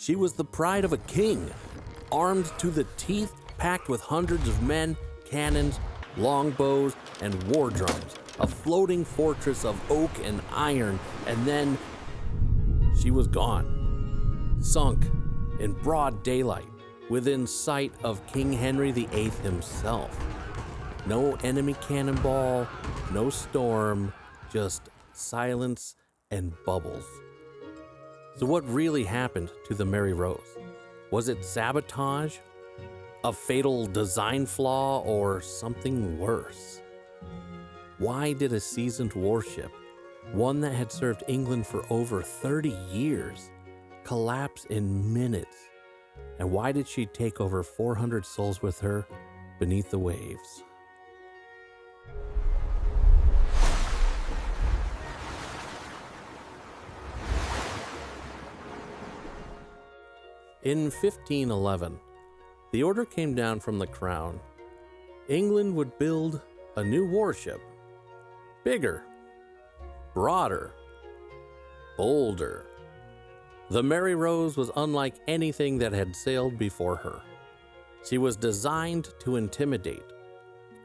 She was the pride of a king, armed to the teeth, packed with hundreds of men, cannons, longbows, and war drums, a floating fortress of oak and iron, and then she was gone, sunk in broad daylight, within sight of King Henry VIII himself. No enemy cannonball, no storm, just silence and bubbles. So what really happened to the Mary Rose? Was it sabotage, a fatal design flaw, or something worse? Why did a seasoned warship, one that had served England for over 30 years, collapse in minutes? And why did she take over 400 souls with her beneath the waves? In 1511, the order came down from the crown. England would build a new warship, bigger, broader, bolder. The Mary Rose was unlike anything that had sailed before her. She was designed to intimidate,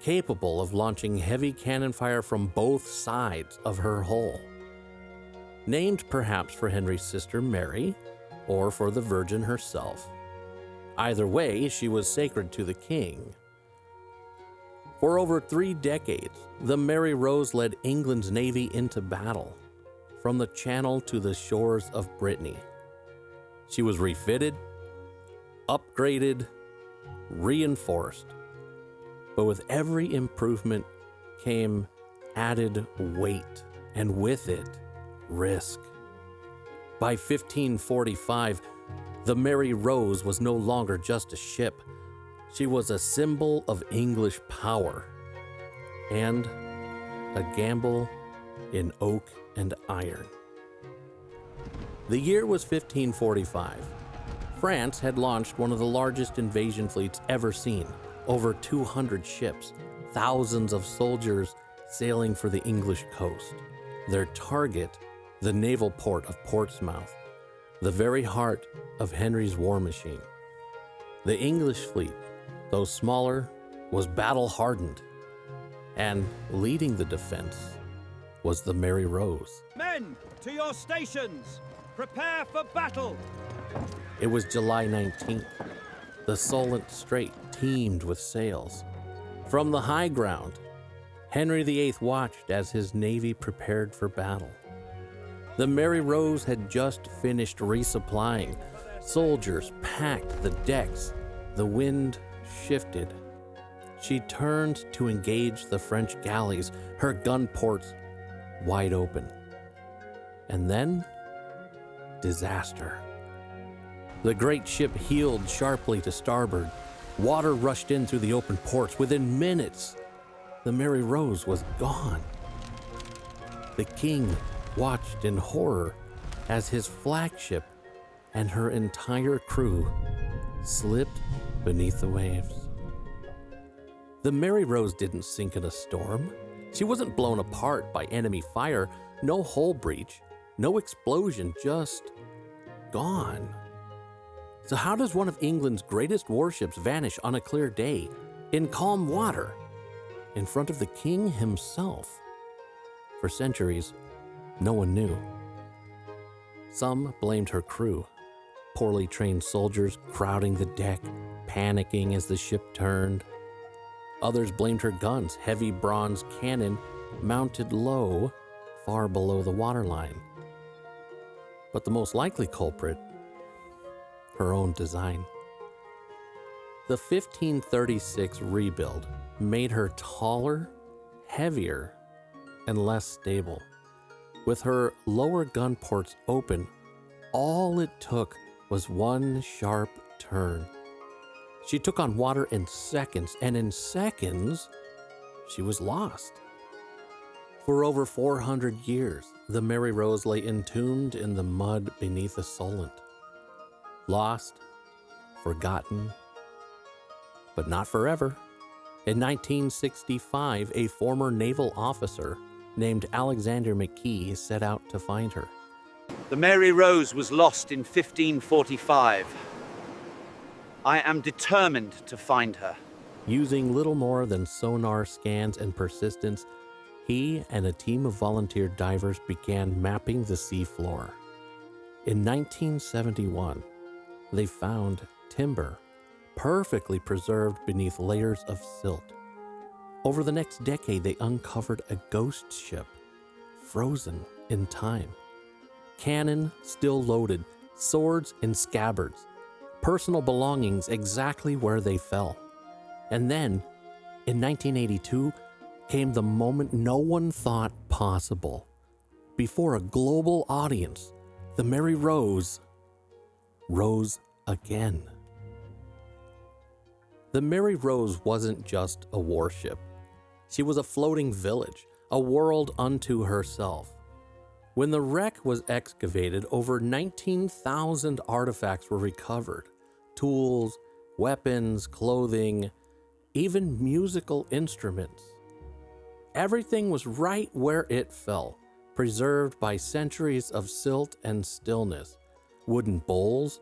capable of launching heavy cannon fire from both sides of her hull. Named perhaps for Henry's sister Mary, or for the Virgin herself. Either way, she was sacred to the king. For over 3 decades, the Mary Rose led England's navy into battle, from the Channel to the shores of Brittany. She was refitted, upgraded, reinforced, but with every improvement came added weight, and with it, risk. By 1545, the Mary Rose was no longer just a ship. She was a symbol of English power and a gamble in oak and iron. The year was 1545. France had launched one of the largest invasion fleets ever seen, over 200 ships, thousands of soldiers sailing for the English coast. Their target, the naval port of Portsmouth, the very heart of Henry's war machine. The English fleet, though smaller, was battle-hardened, and leading the defense was the Mary Rose. Men, to your stations! Prepare for battle! It was July 19th. The Solent Strait teemed with sails. From the high ground, Henry VIII watched as his navy prepared for battle. The Mary Rose had just finished resupplying. Soldiers packed the decks. The wind shifted. She turned to engage the French galleys, her gun ports wide open. And then, disaster. The great ship heeled sharply to starboard. Water rushed in through the open ports. Within minutes, the Mary Rose was gone. The king watched in horror as his flagship and her entire crew slipped beneath the waves. The Mary Rose didn't sink in a storm. She wasn't blown apart by enemy fire. No hull breach, no explosion, just gone. So how does one of England's greatest warships vanish on a clear day, in calm water, in front of the king himself? For centuries, no one knew. Some blamed her crew, poorly trained soldiers crowding the deck, panicking as the ship turned. Others blamed her guns, heavy bronze cannon mounted low, far below the waterline. But the most likely culprit, her own design. The 1536 rebuild made her taller, heavier, and less stable. With her lower gun ports open, all it took was one sharp turn. She took on water in seconds, and in seconds, she was lost. For over 400 years, the Mary Rose lay entombed in the mud beneath the Solent. Lost, forgotten, but not forever. In 1965, a former naval officer named Alexander McKee set out to find her. The Mary Rose was lost in 1545. I am determined to find her. Using little more than sonar scans and persistence, he and a team of volunteer divers began mapping the seafloor. In 1971, they found timber perfectly preserved beneath layers of silt. Over the next decade, they uncovered a ghost ship, frozen in time. Cannon still loaded, swords in scabbards, personal belongings exactly where they fell. And then, in 1982, came the moment no one thought possible. Before a global audience, the Mary Rose rose again. The Mary Rose wasn't just a warship. She was a floating village, a world unto herself. When the wreck was excavated, over 19,000 artifacts were recovered. Tools, weapons, clothing, even musical instruments. Everything was right where it fell, preserved by centuries of silt and stillness. Wooden bowls,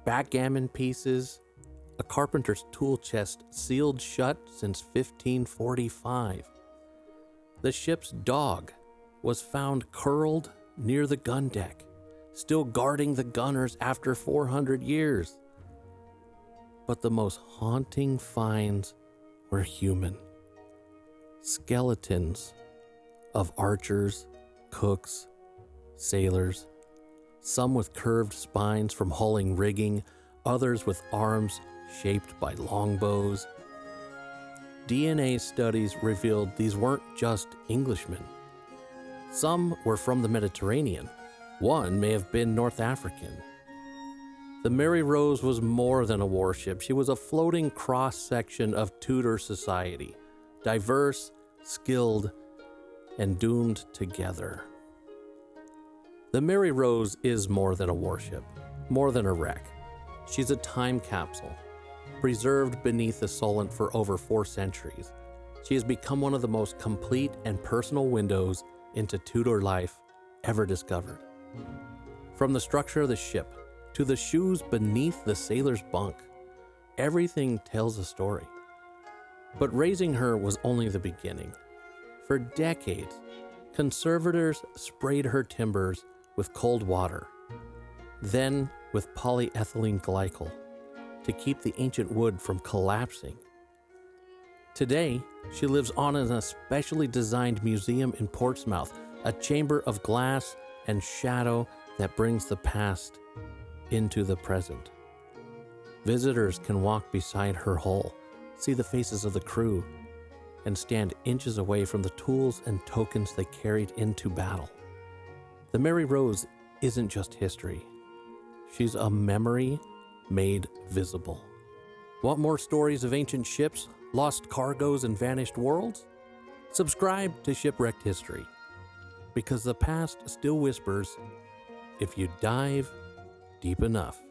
backgammon pieces, a carpenter's tool chest sealed shut since 1545. The ship's dog was found curled near the gun deck, still guarding the gunners after 400 years. But the most haunting finds were human. Skeletons of archers, cooks, sailors, some with curved spines from hulling rigging, others with arms shaped by longbows. DNA studies revealed these weren't just Englishmen. Some were from the Mediterranean. One may have been North African. The Mary Rose was more than a warship. She was a floating cross-section of Tudor society, diverse, skilled, and doomed together. The Mary Rose is more than a warship, more than a wreck. She's a time capsule, preserved beneath the Solent for over 4 centuries. She has become one of the most complete and personal windows into Tudor life ever discovered. From the structure of the ship to the shoes beneath the sailor's bunk, everything tells a story. But raising her was only the beginning. For decades, conservators sprayed her timbers with cold water, then with polyethylene glycol to keep the ancient wood from collapsing. Today, she lives on in a specially designed museum in Portsmouth, a chamber of glass and shadow that brings the past into the present. Visitors can walk beside her hull, see the faces of the crew, and stand inches away from the tools and tokens they carried into battle. The Mary Rose isn't just history. She's a memory made visible. Want more stories of ancient ships, lost cargoes, and vanished worlds? Subscribe to Shipwrecked History, because the past still whispers if you dive deep enough.